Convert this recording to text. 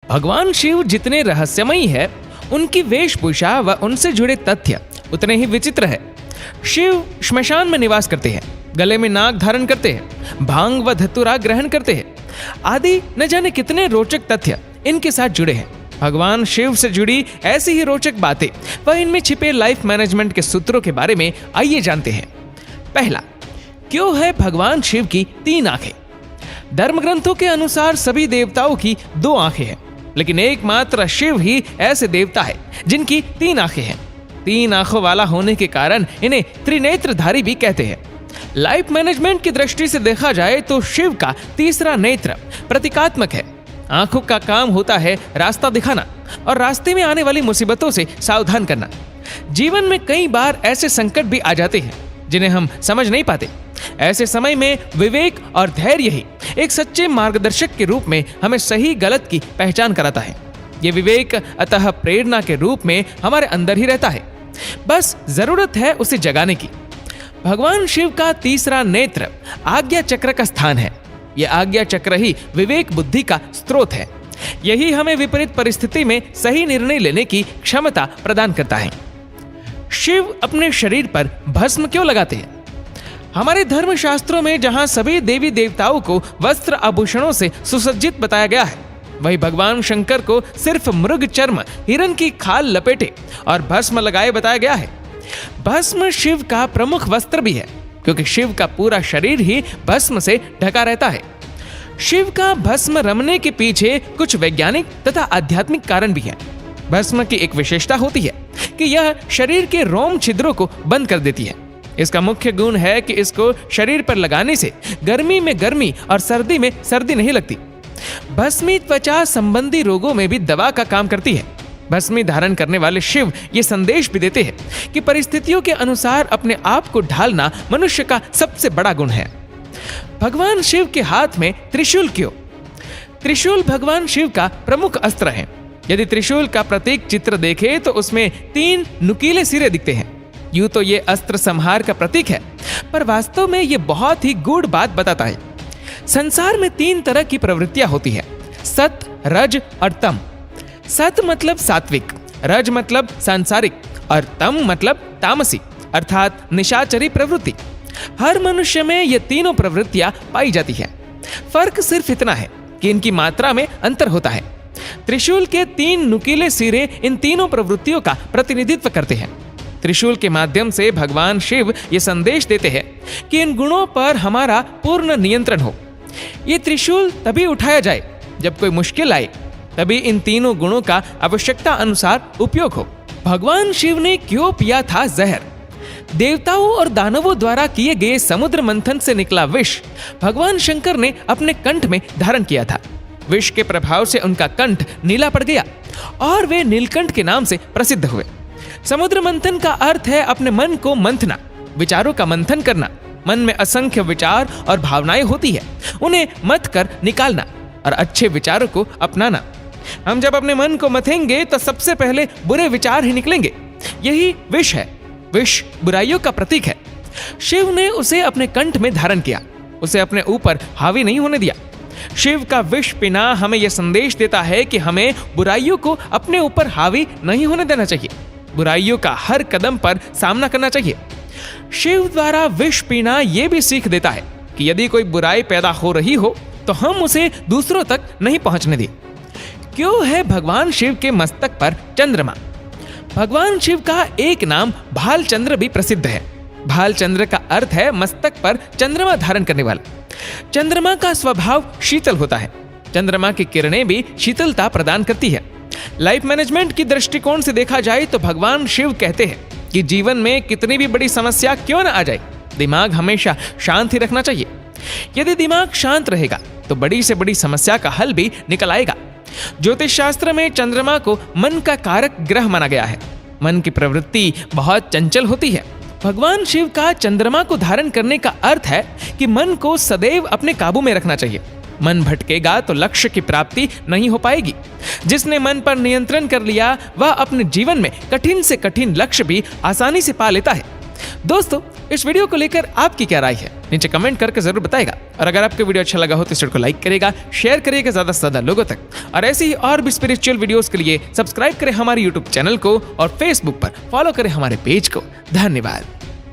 भगवान शिव जितने रहस्यमयी है, उनकी वेशभूषा व उनसे जुड़े तथ्य उतने ही विचित्र है। शिव श्मशान में निवास करते हैं, गले में नाग धारण करते हैं, भांग व धतूरा ग्रहण करते हैं आदि न जाने कितने रोचक तथ्य इनके साथ जुड़े हैं। भगवान शिव से जुड़ी ऐसी ही रोचक बातें व इनमें छिपे लाइफ मैनेजमेंट के सूत्रों के बारे में आइए जानते हैं। पहला, क्यों है भगवान शिव की 3 आंखें? धर्म ग्रंथों के अनुसार सभी देवताओं की 2 आंखें हैं, लेकिन एकमात्र शिव ही ऐसे देवता है जिनकी 3 आंखें हैं। 3 आंखों वाला होने के कारण इन्हें त्रिनेत्रधारी भी कहते हैं। लाइफ मैनेजमेंट की दृष्टि से देखा जाए तो शिव का तीसरा नेत्र प्रतीकात्मक है। आंखों का काम होता है रास्ता दिखाना और रास्ते में आने वाली मुसीबतों से सावधान करना। जीवन में कई बार ऐसे संकट भी आ जाते हैं जिन्हें हम समझ नहीं पाते। ऐसे समय में विवेक और धैर्य ही एक सच्चे मार्गदर्शक के रूप में हमें सही गलत की पहचान कराता है। ये विवेक अतः प्रेरणा के रूप में हमारे अंदर ही रहता है, बस जरूरत है उसे जगाने की। भगवान शिव का तीसरा नेत्र आज्ञा चक्र का स्थान है। यह आज्ञा चक्र ही विवेक बुद्धि का स्रोत है। यही हमें विपरीत परिस्थिति में सही निर्णय लेने की क्षमता प्रदान करता है। शिव अपने शरीर पर भस्म क्यों लगाते हैं? हमारे धर्म शास्त्रों में जहां सभी देवी देवताओं को वस्त्र आभूषणों से सुसज्जित बताया गया है, वही भगवान शंकर को सिर्फ मृग चर्म हिरण की खाल लपेटे और भस्म लगाए बताया गया है। भस्म शिव का प्रमुख वस्त्र भी है, क्योंकि शिव का पूरा शरीर ही भस्म से ढका रहता है। शिव का भस्म रमने के पीछे कुछ वैज्ञानिक तथा आध्यात्मिक कारण भी है। भस्म की एक विशेषता होती है कि यह शरीर के रोम छिद्रों को बंद कर देती है। इसका मुख्य गुण है कि इसको शरीर पर लगाने से गर्मी में गर्मी और सर्दी में सर्दी नहीं लगती। भस्मी त्वचा संबंधी रोगों में भी दवा का काम करती है। भस्मी धारण करने वाले शिव ये संदेश भी देते हैं कि परिस्थितियों के अनुसार अपने आप को ढालना मनुष्य का सबसे बड़ा गुण है। भगवान शिव के हाथ में त्रिशूल क्यों? त्रिशूल भगवान शिव का प्रमुख अस्त्र है। यदि त्रिशूल का प्रतीक चित्र देखें तो उसमें 3 नुकीले सिरे दिखते हैं। यूं तो ये अस्त्र संहार का प्रतीक है, पर वास्तव में ये बहुत ही गूढ़ बात बताता है। संसार में 3 तरह की प्रवृत्तियां होती है, सत, रज और तम। सत मतलब सात्विक, रज मतलब सांसारिक और तम मतलब तामसी अर्थात निशाचरी प्रवृत्ति। हर मनुष्य में ये तीनों प्रवृत्तियां पाई जाती है। फर्क सिर्फ इतना है कि इनकी मात्रा में अंतर होता है। त्रिशूल के 3 नुकीले सिरे इन तीनों प्रवृत्तियों का प्रतिनिधित्व करते हैं। त्रिशूल के माध्यम से भगवान शिव ये संदेश देते हैं कि इन गुणों पर हमारा पूर्ण नियंत्रण हो। ये त्रिशूल तभी उठाया जाए जब कोई मुश्किल आए, तभी इन तीनों गुणों का आवश्यकता अनुसार उपयोग हो। भगवान शिव ने क्यों पिया था जहर? देवताओं और दानवों द्वारा किए गए समुद्र मंथन से निकला विष भगवान शंकर ने अपने कंठ में धारण किया था। विष के प्रभाव से उनका कंठ नीला पड़ गया और वे नीलकंठ के नाम से प्रसिद्ध हुए। समुद्र मंथन का अर्थ है अपने मन को मंथना, विचारों का मंथन करना। मन में असंख्य विचार और भावनाएं होती है, उन्हें मथ कर निकालना और अच्छे विचारों को अपनाना। हम जब अपने मन को मथेंगे तो सबसे पहले बुरे विचार ही निकलेंगे। यही विष है। विष बुराइयों का प्रतीक है। शिव ने उसे अपने कंठ में धारण किया, उसे अपने ऊपर हावी नहीं होने दिया। शिव का विष पीना हमें यह संदेश देता है कि हमें बुराइयों को अपने ऊपर हावी नहीं होने देना चाहिए। बुराइयों का हर कदम पर सामना करना चाहिए। शिव द्वारा विष पीना यह भी सीख देता है कि यदि कोई बुराई पैदा हो रही हो तो हम उसे दूसरों तक नहीं पहुंचने दें। क्यों है भगवान शिव के मस्तक पर चंद्रमा? भगवान शिव का एक नाम भालचंद्र भी प्रसिद्ध है। भालचंद्र का अर्थ है मस्तक पर चंद्रमा धारण करने वाला। चंद्रमा का स्वभाव शीतल होता है। चंद्रमा की किरणें भी शीतलता प्रदान करती है। लाइफ मैनेजमेंट की दृष्टिकोण से देखा जाए तो भगवान शिव कहते हैं कि जीवन में कितनी भी बड़ी समस्या क्यों न आ जाए, दिमाग हमेशा शांत ही रखना चाहिए। यदि दिमाग शांत रहेगा तो बड़ी से बड़ी समस्या का हल भी निकल आएगा। ज्योतिष शास्त्र में चंद्रमा को मन का कारक ग्रह माना गया है। मन की प्रवृत्ति बहुत चंचल होती है। भगवान शिव का चंद्रमा को धारण करने का अर्थ है कि मन को सदैव अपने काबू में रखना चाहिए। मन भटकेगा तो लक्ष्य की प्राप्ति नहीं हो पाएगी। जिसने मन पर नियंत्रण कर लिया वह अपने जीवन में कठिन से कठिन लक्ष्य भी आसानी से पा लेता है। दोस्तों, इस वीडियो को लेकर आपकी क्या राय है, नीचे कमेंट करके जरूर बताएगा। और अगर आपको वीडियो अच्छा लगा हो तो इस वीडियो को लाइक करेगा, शेयर करिएगा ज्यादा से ज्यादा लोगों तक। और ऐसे ही और भी स्पिरिचुअल वीडियोस के लिए सब्सक्राइब करें हमारे यूट्यूब चैनल को और फेसबुक पर फॉलो करें हमारे पेज को। धन्यवाद।